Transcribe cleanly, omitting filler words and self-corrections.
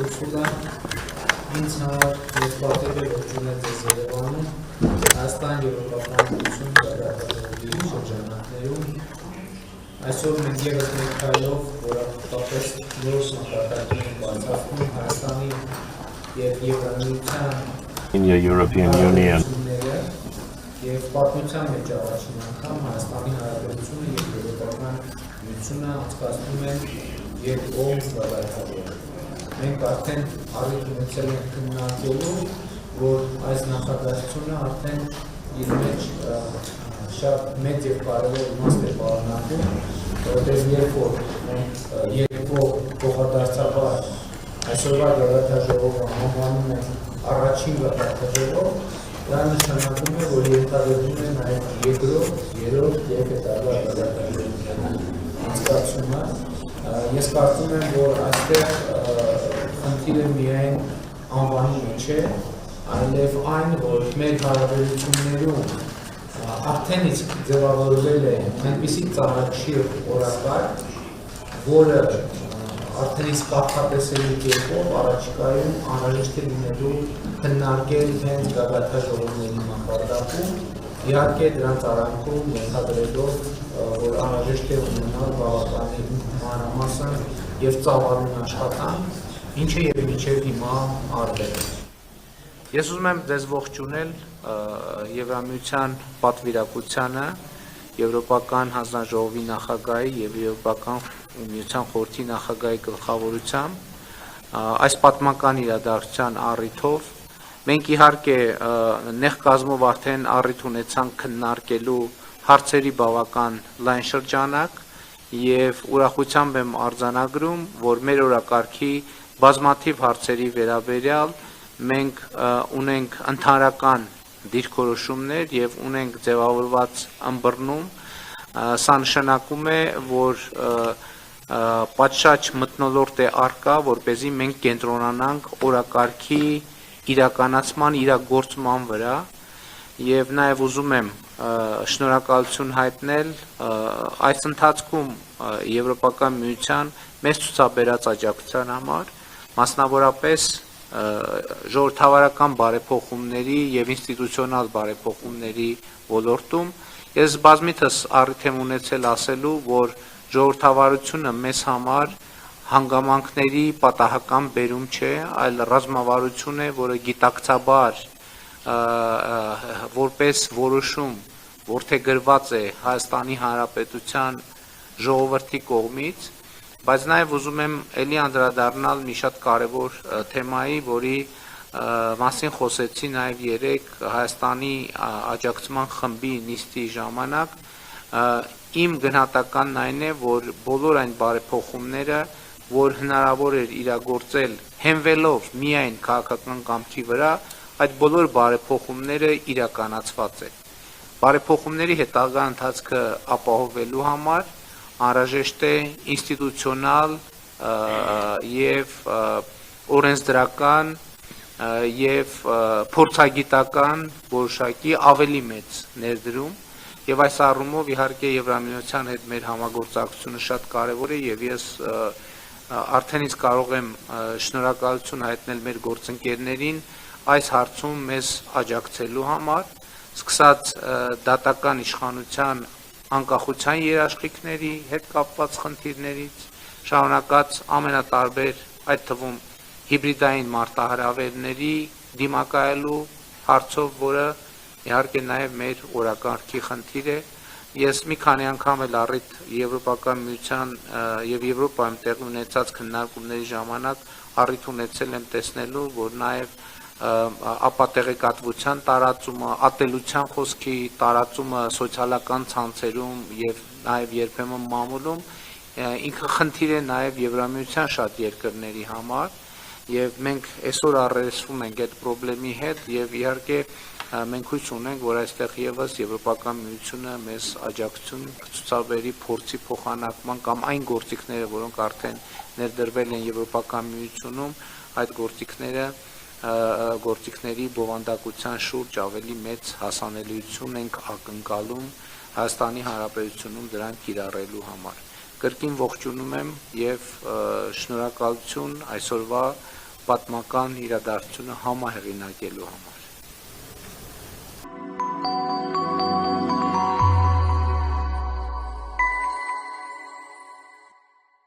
Ուսուլը ինձ համար ես պատիվ է ողջունել ձեզ Երևանում, Հայաստան Եվրոպական միություն գագաթաժողովի շրջանակներում։ Այսօր մենք ևս մեկ քայլով, որակապես նոր մակարդակին ենք բարձրացնում Հայաստանի և Եվրամիության in the European Union. Եվ պատմության մեջ առաջին անգամ Հայաստանի Հանրապետությունը և Եվրոպական միությունը անցկացնում են երկկողմ գագաթաժողով։ Մենք արդեն առիթ ունեցել ենք քննարկելու, որ այս նախադասությունը արդեն իր մեջ շատ մեծ և կարևոր իմաստ է պարունակում, որովհետև երբ որ մենք երկկողմ փոխադարձաբար այսօրվա գագաթաժողովը անվանում ենք առաջին գագաթաժողով, դա նշանակում է, որ ենթադրվում է նաև երկրորդ, երրորդ և հետագա գագաթաժողովների անցկացումը։ Ես կարծում եմ, որ այստեղ խնդիրը միայն անվանի մեջ է, այլև այն, որ մեր հարաբերություններում արդեն իսկ ձևավորվել է այնպիսի ծանրակշիռ օրակարգ, որը արդեն իսկ կանխատեսելի կերպով առաջիկայում անհրաժեշտ է լինելու քննարկել հենց գագաթաժողովների մակարդակում, իհարկե դրանց արանքում ենթադրելով, որ անհրաժեշտ է ունենալ բավականին մանրամասն և ծավալուն աշխատանք, ինչը և մինչև հիմա արվել է։ Ես ուզում եմ ձեզ ողջունել Եվրամիության պատվիրակությանը, Եվրոպական հանձնաժողովի նախագահի և Եվրոպական միության խորհրդի նախագահի գլխավորությամբ այս պատմական իրադարձության առիթով մենք իհարկե նեղ կազմով արդեն առիթ ունեցանք քննարկելու հարցերի բավական լայն շրջանակ և ուրախությամբ եմ արձանագրում, որ մեր օրակարգի բազմաթիվ հարցերի վերաբերյալ մենք ունենք ընդհանրական դիրքորոշումներ և ունենք ձևավորված ըմբռնում, սա նշանակում է, որ պատշաճ մթնոլորտ է առկա, որպեսզի մենք կենտրոնանանք օրակարգի իրականացման, իրագործման վրա և նաև ուզում եմ շնորհակալություն հայտնել այս ընթացքում Եվրոպական միության մեզ ցուցաբերած աջակցության համար, մասնավորապես ժողովրդավարական բարեփոխումների և ինստիտուցիոնալ բարեփոխումների ոլորտում։ Ես բազմիցս առիթ եմ ունեցել ասելու, որ ժողովրդավարությունը մեզ համար հանգամանքների պատահական բերում չէ, այլ ռազմավարություն է, որը գիտակցաբար որպես որոշում որդեգրված է Հայաստանի Հանրապետության ժողովրդի կողմից, բայց նաև ուզում եմ էլի անդրադառնալ մի շատ կարևոր թեմայի, որի մասին խոսեցի նաև երեկ Հայաստանի աջակցման խմբի նիստի ժամանակ, իմ գնահատականն այն է, որ բոլոր այն բարեփոխումները, որ հնարավոր էր իրագործել հենվելով միայն քաղաքական կամքի վրա, այդ բոլոր բարեփոխումները իրականացված են։ Բարեփոխումների հետագա ընթացքը ապահովելու համար անհրաժեշտ է ինստիտուցիոնալ և օրենսդրական և փորձագիտական որոշակի ավելի մեծ ներդրում և այս առումով իհարկե Եվրամիության հետ մեր համագործակցությունը շատ կարևոր է և ես արդեն իսկ կարող եմ շնորհակալություն հայտնել մեր գործընկերներին այս հարցում մեզ աջակցելու համար, սկսած դատական իշխանության անկախության երաշխիքների հետ կապված խնդիրներից, շարունակած ամենատարբեր, այդ թվում հիբրիդային մարտահրավերների դիմակայելու հարցով, որը իհարկե նաև մեր օրակարգի խնդիր է։ Ես մի քանի անգամ էլ առիթ Եվրոպական միության և Եվրոպայում տեղի ունեցած քննարկումների ժամանակ առիթ ունեցել եմ տեսնելու, որ նաև ապատեղեկատվության տարածումը, ատելության խոսքի տարածումը սոցիալական ցանցերում և նաև երբեմն մամուլում ինքը խնդիր է նաև Եվրամիության շատ երկրների համար և մենք այսօր առերեսվում ենք այդ խնդրի հետ և իհարկե մենք հույս ունենք, որ այստեղ ևս Եվրոպական միությունը մեզ աջակցություն կցուցաբերի փորձի փոխանակման կամ այն գործիքները, որոնք արդեն ներդրվել են Եվրոպական միությունում, այդ գործիքների բովանդակության շուրջ ավելի մեծ հասանելիություն ենք ակնկալում Հայաստանի Հանրապետությունում դրանք կիրառելու համար։ Կրկին ողջունում եմ և շնորհակալություն այսօրվա պատմական իրադարձությունը համահեղինակելու համար։